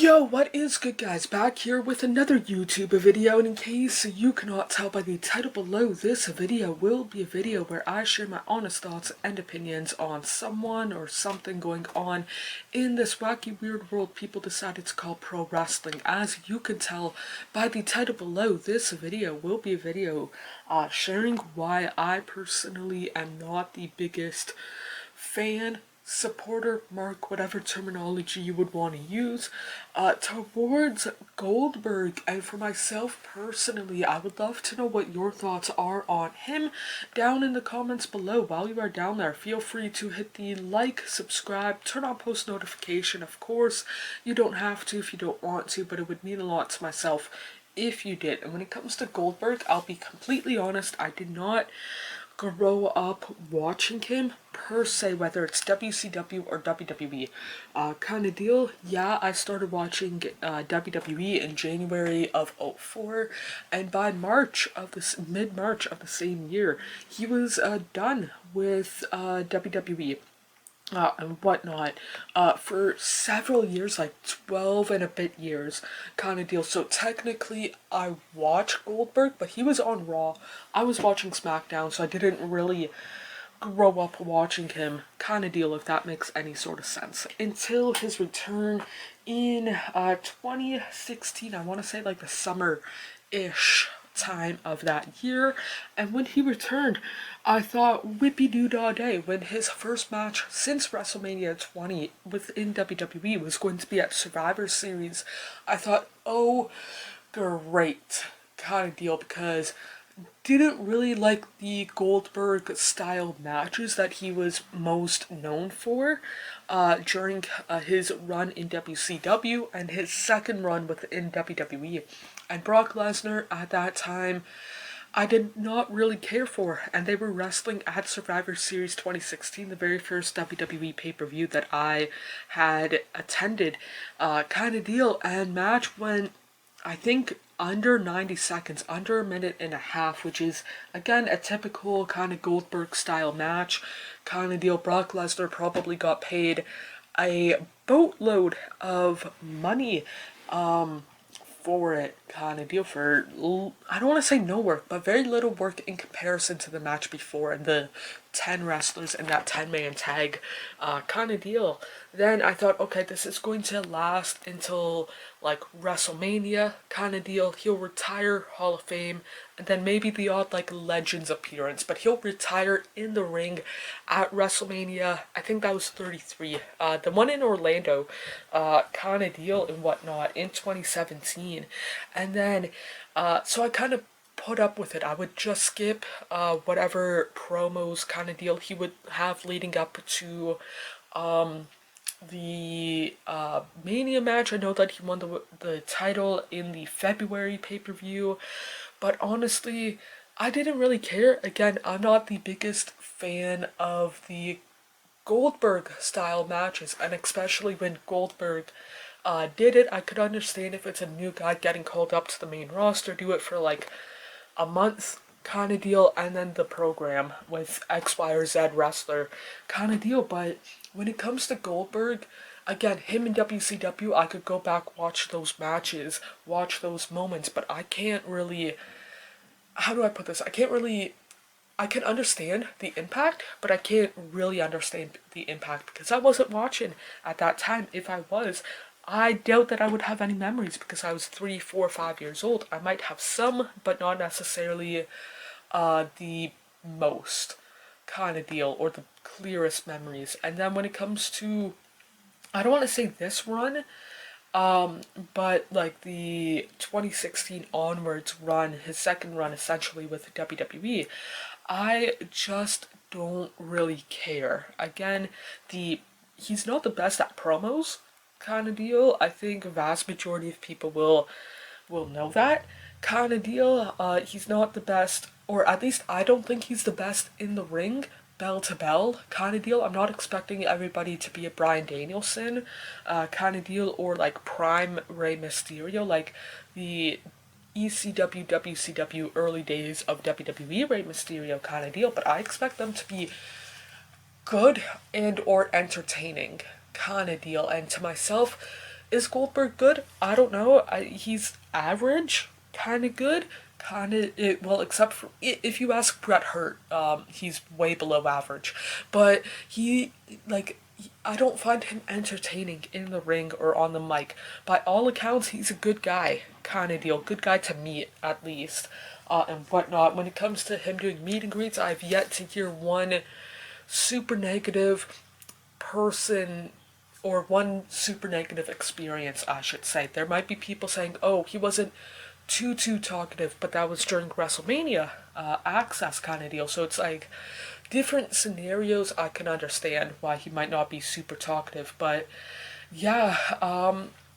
Yo, what is good, guys? Back here with another YouTube video, and in case you cannot tell by the title below, this video will be a video where I share my honest thoughts and opinions on someone or something going on in this wacky weird world people decided to call pro wrestling. As you can tell by the title below, this video will be a video sharing why I personally am not the biggest fan, supporter, mark, whatever terminology you would want to use, towards Goldberg. And for myself personally, I would love to know what your thoughts are on him down in the comments below. While you are down there, feel free to hit the like, subscribe, turn on post notification. Of course, you don't have to if you don't want to, but it would mean a lot to myself if you did. And when it comes to Goldberg, I'll be completely honest, I did not grow up watching him per se, whether it's WCW or WWE kind of deal. Yeah, I started watching WWE in January of '04, and by mid-March of the same year, he was done with WWE. And whatnot, for several years, like 12 and a bit years kind of deal. So technically I watched Goldberg, but he was on Raw. I was watching SmackDown, so I didn't really grow up watching him kind of deal, if that makes any sort of sense. Until his return in 2016, I want to say like the summer-ish time of that year. And when he returned, I thought whippy-doo-dah day, when his first match since WrestleMania 20 within WWE was going to be at Survivor Series. I thought, oh great kind of deal, because didn't really like the Goldberg style matches that he was most known for during his run in WCW and his second run within WWE. And Brock Lesnar at that time, I did not really care for, and they were wrestling at Survivor Series 2016, the very first WWE pay-per-view that I had attended kind of deal, and match went, I think, under 90 seconds, under a minute and a half, which is, again, a typical kind of Goldberg style match kind of deal. Brock Lesnar probably got paid a boatload of money for it kind of deal, for, I don't want to say no work, but very little work in comparison to the match before and the 10 wrestlers in that 10-man tag kind of deal. Then I thought, okay, this is going to last until like WrestleMania kind of deal. He'll retire, Hall of Fame, and then maybe the odd like Legends appearance, but he'll retire in the ring at WrestleMania. I think that was 33, the one in Orlando kind of deal and whatnot in 2017. And then so I kind of put up with it. I would just skip whatever promos kind of deal he would have leading up to the Mania match. I know that he won the title in the February pay-per-view, but honestly, I didn't really care. Again, I'm not the biggest fan of the Goldberg style matches, and especially when Goldberg did it, I could understand if it's a new guy getting called up to the main roster, do it for like a month kind of deal, and then the program with X, Y, or Z wrestler kind of deal. But when it comes to Goldberg, again, him in WCW, I could go back, watch those matches, watch those moments, but I can't really, how do I put this? I can understand the impact, but I can't really understand the impact because I wasn't watching at that time. If I was, I doubt that I would have any memories because I was 3, 4, 5 years old. I might have some, but not necessarily the most kind of deal or the clearest memories. And then when it comes to, I don't want to say this run, but like the 2016 onwards run, his second run essentially with WWE, I just don't really care. Again, he's not the best at promos kind of deal. I think a vast majority of people will know that kind of deal. He's not the best, or at least I don't think he's the best in the ring, bell to bell kind of deal. I'm not expecting everybody to be a Bryan Danielson kind of deal, or like prime Rey Mysterio, like the ECW, WCW early days of WWE Rey Mysterio kind of deal, but I expect them to be good and or entertaining kind of deal. And to myself, Is Goldberg good? I don't know. He's average, kind of good, kind of well, except for if you ask Bret Hart, he's way below average. But he like I don't find him entertaining in the ring or on the mic. By all accounts, he's a good guy, kind of deal. Good guy to me, at least, and whatnot. When it comes to him doing meet and greets, I've yet to hear one super negative person or one super negative experience, I should say. There might be people saying, oh, he wasn't too talkative, but that was during WrestleMania access kind of deal. So it's like different scenarios. I can understand why he might not be super talkative, but yeah,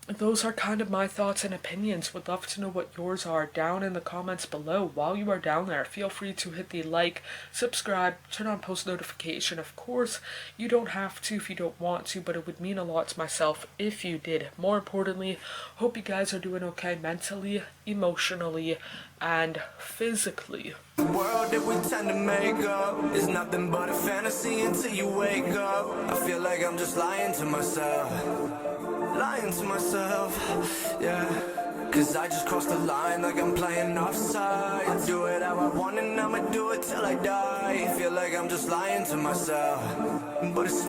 those are kind of my thoughts and opinions. Would love to know what yours are down in the comments below. While you are down there, feel free to hit the like, subscribe, turn on post notification. Of course, you don't have to if you don't want to, but it would mean a lot to myself if you did. More importantly, hope you guys are doing okay mentally, emotionally, and physically. The world that we tend to make up is nothing but a fantasy until you wake up. I feel like I'm just lying to myself, yeah. Cause I just crossed the line like I'm playing offside. Do it how I want and I'ma do it till I die. Feel like I'm just lying to myself, but it's